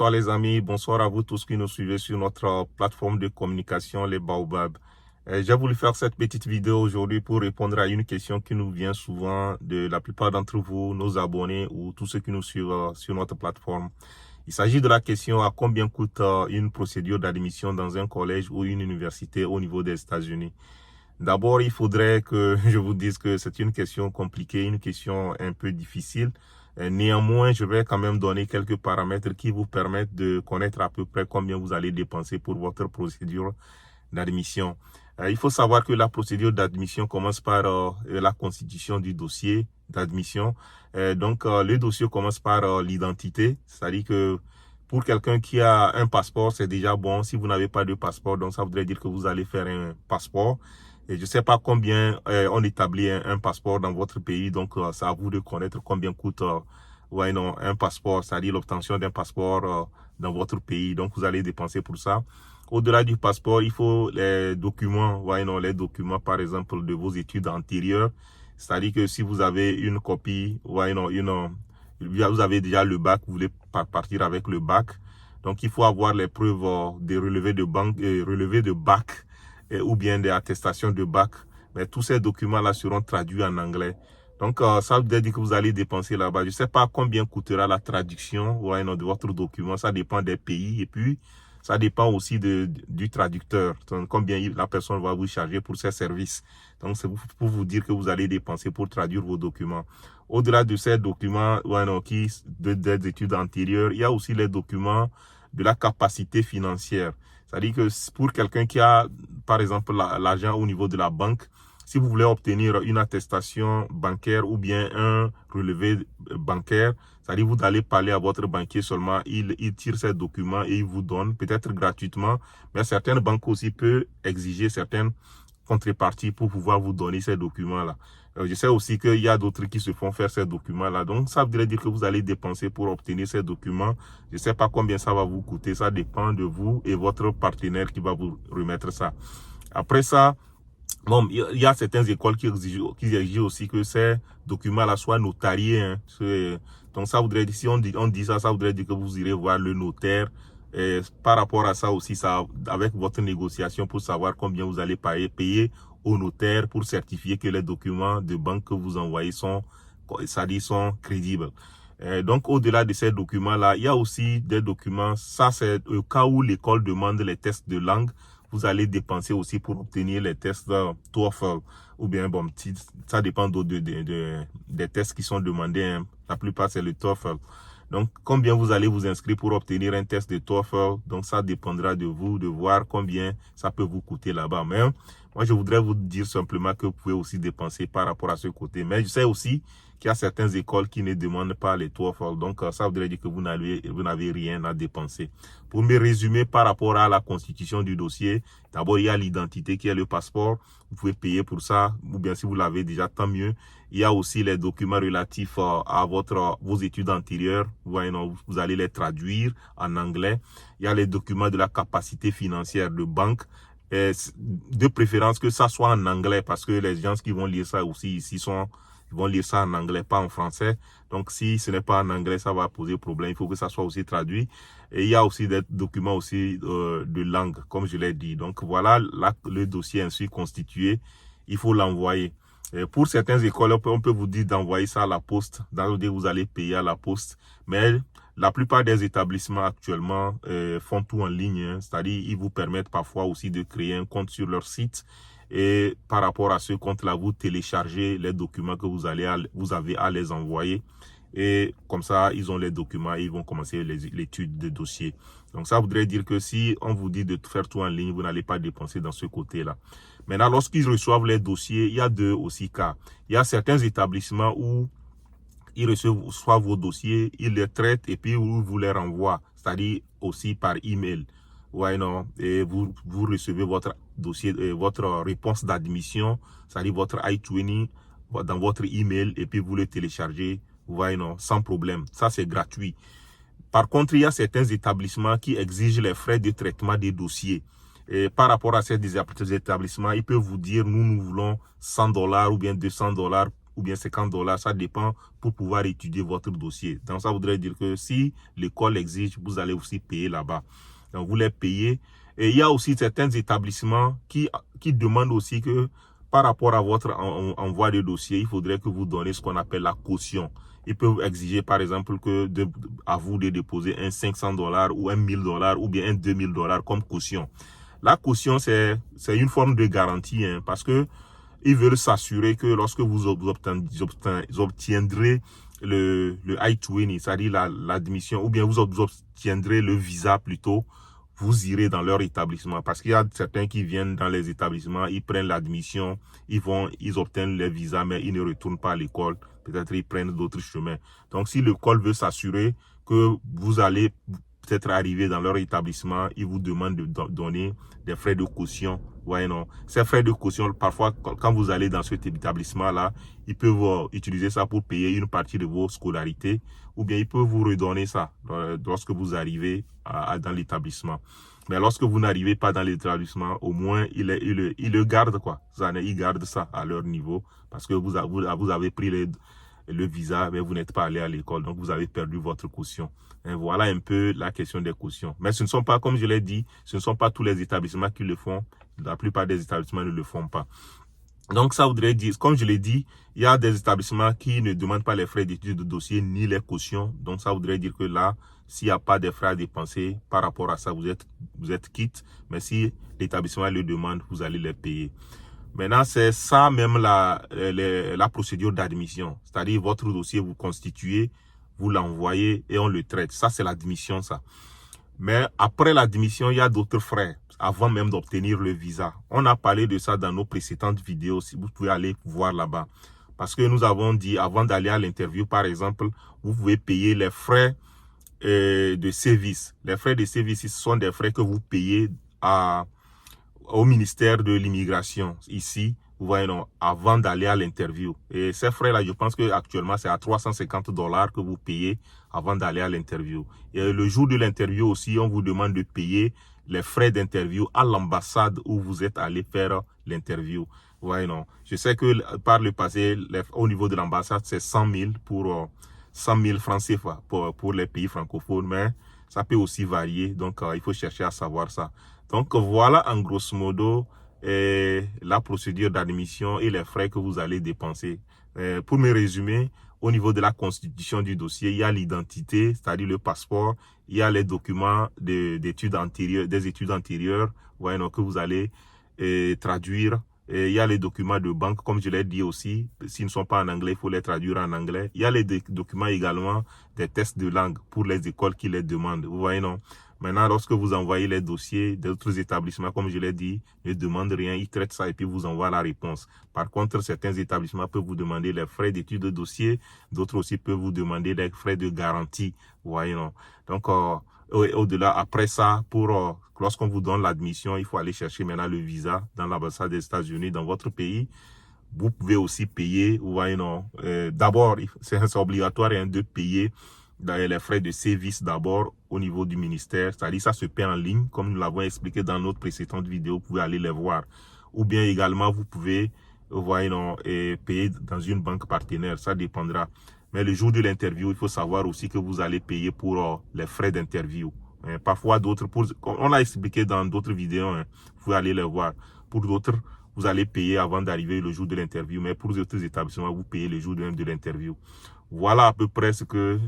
bonsoir les amis, bonsoir à vous tous qui nous suivez sur notre plateforme de communication, les Baobab. J'ai voulu faire cette petite vidéo aujourd'hui pour répondre à une question qui nous vient souvent de la plupart d'entre vous, nos abonnés ou tous ceux qui nous suivent sur notre plateforme. Il s'agit de la question à combien coûte une procédure d'admission dans un collège ou une université au niveau des États-Unis. D'abord, il faudrait que je vous dise que c'est une question compliquée, une question un peu difficile. Néanmoins, je vais quand même donner quelques paramètres qui vous permettent de connaître à peu près combien vous allez dépenser pour votre procédure d'admission. Il faut savoir que la procédure d'admission commence par la constitution du dossier d'admission. Le dossier commence par l'identité, c'est-à-dire que pour quelqu'un qui a un passeport, c'est déjà bon. Si vous n'avez pas de passeport, donc ça voudrait dire que vous allez faire un passeport. Et je ne sais pas combien on établit un passeport dans votre pays, donc c'est à vous de connaître combien coûte un passeport, c'est-à-dire l'obtention d'un passeport dans votre pays. Donc vous allez dépenser pour ça. Au-delà du passeport, il faut les documents, les documents par exemple de vos études antérieures. C'est-à-dire que si vous avez une copie, vous avez déjà le bac, vous voulez partir avec le bac. Donc il faut avoir les preuves des relevés de bac. Ou bien des attestations de bac. Mais tous ces documents-là seront traduits en anglais. Donc, ça veut dire que vous allez dépenser là-bas. Je ne sais pas combien coûtera la traduction de votre document. Ça dépend des pays. Et puis, ça dépend aussi du traducteur. Donc, combien la personne va vous charger pour ses services. Donc, c'est pour vous dire que vous allez dépenser pour traduire vos documents. Au-delà de ces documents des études antérieures, il y a aussi les documents de la capacité financière. C'est-à-dire que pour quelqu'un qui a, par exemple, l'argent au niveau de la banque, si vous voulez obtenir une attestation bancaire ou bien un relevé bancaire, c'est-à-dire vous allez parler à votre banquier seulement, il tire ces documents et il vous donne, peut-être gratuitement, mais certaines banques aussi peuvent exiger certaines contreparties pour pouvoir vous donner ces documents-là. Je sais aussi qu'il y a d'autres qui se font faire ces documents-là. Donc, ça voudrait dire que vous allez dépenser pour obtenir ces documents. Je ne sais pas combien ça va vous coûter. Ça dépend de vous et votre partenaire qui va vous remettre ça. Après ça, bon, il y a certaines écoles qui exigent aussi que ces documents-là soient notariés. Hein. Donc, ça voudrait dire, si on dit ça, ça voudrait dire que vous irez voir le notaire. Et par rapport à ça aussi, ça, avec votre négociation pour savoir combien vous allez payer au notaire pour certifier que les documents de banque que vous envoyez sont crédibles. Donc, au-delà de ces documents-là, il y a aussi des documents, ça c'est au cas où l'école demande les tests de langue, vous allez dépenser aussi pour obtenir les tests TOEFL ou bien, bon, ça dépend des tests qui sont demandés. Hein. La plupart, c'est le TOEFL. Donc, combien vous allez vous inscrire pour obtenir un test de TOEFL, donc ça dépendra de vous, de voir combien ça peut vous coûter là-bas. Mais moi, je voudrais vous dire simplement que vous pouvez aussi dépenser par rapport à ce côté. Mais je sais aussi qu'il y a certaines écoles qui ne demandent pas les TOEFL. Donc, ça voudrait dire que vous n'avez rien à dépenser. Pour me résumer par rapport à la constitution du dossier, d'abord, il y a l'identité qui est le passeport. Vous pouvez payer pour ça, ou bien si vous l'avez déjà, tant mieux. Il y a aussi les documents relatifs à vos études antérieures. Vous allez les traduire en anglais. Il y a les documents de la capacité financière de banque. De préférence que ça soit en anglais parce que les gens qui vont lire ça aussi ici ils vont lire ça en anglais, pas en français. Donc, si ce n'est pas en anglais, ça va poser problème. Il faut que ça soit aussi traduit. Et il y a aussi des documents aussi de langue, comme je l'ai dit. Donc, voilà le dossier ainsi constitué. Il faut l'envoyer. Pour certaines écoles, on peut vous dire d'envoyer ça à la poste. Vous allez payer à la poste. Mais la plupart des établissements actuellement font tout en ligne. Hein. C'est-à-dire, ils vous permettent parfois aussi de créer un compte sur leur site. Et par rapport à ce compte-là, vous téléchargez les documents que vous avez à les envoyer. Et comme ça, ils ont les documents et ils vont commencer l'étude de dossier. Donc, ça voudrait dire que si on vous dit de faire tout en ligne, vous n'allez pas dépenser dans ce côté-là. Maintenant, lorsqu'ils reçoivent les dossiers, il y a deux aussi cas. Il y a certains établissements où ils reçoivent vos dossiers, ils les traitent et puis vous les renvoient, c'est-à-dire aussi par email. Et vous recevez votre dossier, votre réponse d'admission, c'est-à-dire votre I-20 dans votre email et puis vous le téléchargez, sans problème. Ça, c'est gratuit. Par contre, il y a certains établissements qui exigent les frais de traitement des dossiers. Et par rapport à ces établissements, ils peuvent vous dire, nous voulons $100 ou bien $200 ou bien 50 $, ça dépend, pour pouvoir étudier votre dossier. Donc, ça voudrait dire que si l'école exige, vous allez aussi payer là-bas. Donc, vous les payez. Et il y a aussi certains établissements qui demandent aussi que, par rapport à votre envoi de dossier, il faudrait que vous donnez ce qu'on appelle la caution. Ils peuvent exiger, par exemple, à vous de déposer un 500 $ ou un 1000 $ ou bien un 2000 $ comme caution. La caution, c'est une forme de garantie, hein, parce que ils veulent s'assurer que lorsque vous obtiendrez le I-20, c'est-à-dire l'admission, ou bien vous obtiendrez le visa plutôt, vous irez dans leur établissement. Parce qu'il y a certains qui viennent dans les établissements, ils prennent l'admission, ils obtiennent le visa, mais ils ne retournent pas à l'école. Peut-être ils prennent d'autres chemins. Donc, si l'école veut s'assurer que vous allez peut-être arriver dans leur établissement, ils vous demandent de donner des frais de caution. Ouais, non. Ces frais de caution, parfois, quand vous allez dans cet établissement-là, ils peuvent utiliser ça pour payer une partie de vos scolarités, ou bien ils peuvent vous redonner ça lorsque vous arrivez dans l'établissement. Mais lorsque vous n'arrivez pas dans l'établissement, au moins, ils le gardent, quoi. Ils gardent ça à leur niveau, parce que vous avez pris le visa, mais vous n'êtes pas allé à l'école, donc vous avez perdu votre caution. Et voilà un peu la question des cautions. Mais ce ne sont pas, comme je l'ai dit, ce ne sont pas tous les établissements qui le font. La plupart des établissements ne le font pas. Donc, ça voudrait dire, comme je l'ai dit, il y a des établissements qui ne demandent pas les frais d'étude de dossier ni les cautions. Donc, ça voudrait dire que là, s'il n'y a pas de frais à dépenser par rapport à ça, vous êtes quitte. Mais si l'établissement le demande, vous allez les payer. Maintenant, c'est ça même la procédure d'admission. C'est-à-dire, votre dossier, vous constituez, vous l'envoyez et on le traite. Ça, c'est l'admission, ça. Mais après l'admission, il y a d'autres frais avant même d'obtenir le visa. On a parlé de ça dans nos précédentes vidéos. Si vous pouvez aller voir là-bas. Parce que nous avons dit, avant d'aller à l'interview, par exemple, vous pouvez payer les frais de service. Les frais de service, ce sont des frais que vous payez au ministère de l'immigration ici, vous voyez, non, avant d'aller à l'interview. Et ces frais-là, je pense que actuellement c'est à 350 $ que vous payez avant d'aller à l'interview. Et le jour de l'interview aussi, on vous demande de payer les frais d'interview à l'ambassade où vous êtes allé faire l'interview. Vous voyez, non. Je sais que par le passé, au niveau de l'ambassade, c'est 100 000 pour 100 000 francs CFA pour les pays francophones, mais ça peut aussi varier. Donc, il faut chercher à savoir ça. Donc, voilà en grosso modo la procédure d'admission et les frais que vous allez dépenser. Pour me résumer, au niveau de la constitution du dossier, il y a l'identité, c'est-à-dire le passeport, il y a les documents des études antérieures, voyez, donc, que vous allez traduire. Et il y a les documents de banque, comme je l'ai dit aussi, s'ils ne sont pas en anglais, il faut les traduire en anglais. Il y a les documents également des tests de langue pour les écoles qui les demandent. Vous voyez, non? Maintenant, lorsque vous envoyez les dossiers d'autres établissements, comme je l'ai dit, ne demandent rien, ils traitent ça et puis vous envoient la réponse. Par contre, certains établissements peuvent vous demander les frais d'étude de dossier, d'autres aussi peuvent vous demander les frais de garantie. Vous voyez, non? Donc, au-delà, après ça, lorsqu'on vous donne l'admission, il faut aller chercher maintenant le visa dans l'ambassade des États-Unis, dans votre pays. Vous pouvez aussi payer, vous voyez, non? D'abord, c'est obligatoire de payer les frais de service d'abord au niveau du ministère. C'est-à-dire, ça se paie en ligne, comme nous l'avons expliqué dans notre précédente vidéo. Vous pouvez aller les voir. Ou bien également, vous pouvez, vous voyez, non, payer dans une banque partenaire. Ça dépendra. Mais le jour de l'interview, il faut savoir aussi que vous allez payer pour les frais d'interview. Parfois, d'autres, on l'a expliqué dans d'autres vidéos, hein, vous pouvez aller les voir. Pour d'autres, vous allez payer avant d'arriver le jour de l'interview. Mais pour les autres établissements, vous payez le jour de l'interview. Voilà à peu près ce que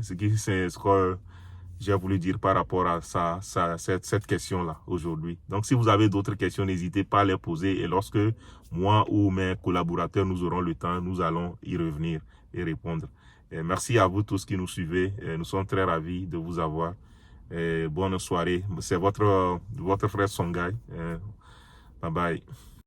j'ai voulu dire par rapport à cette question-là aujourd'hui. Donc, si vous avez d'autres questions, n'hésitez pas à les poser. Et lorsque moi ou mes collaborateurs, nous aurons le temps, nous allons y revenir et répondre. Et merci à vous tous qui nous suivez. Et nous sommes très ravis de vous avoir. Et bonne soirée. C'est votre frère Songhai. Bye bye.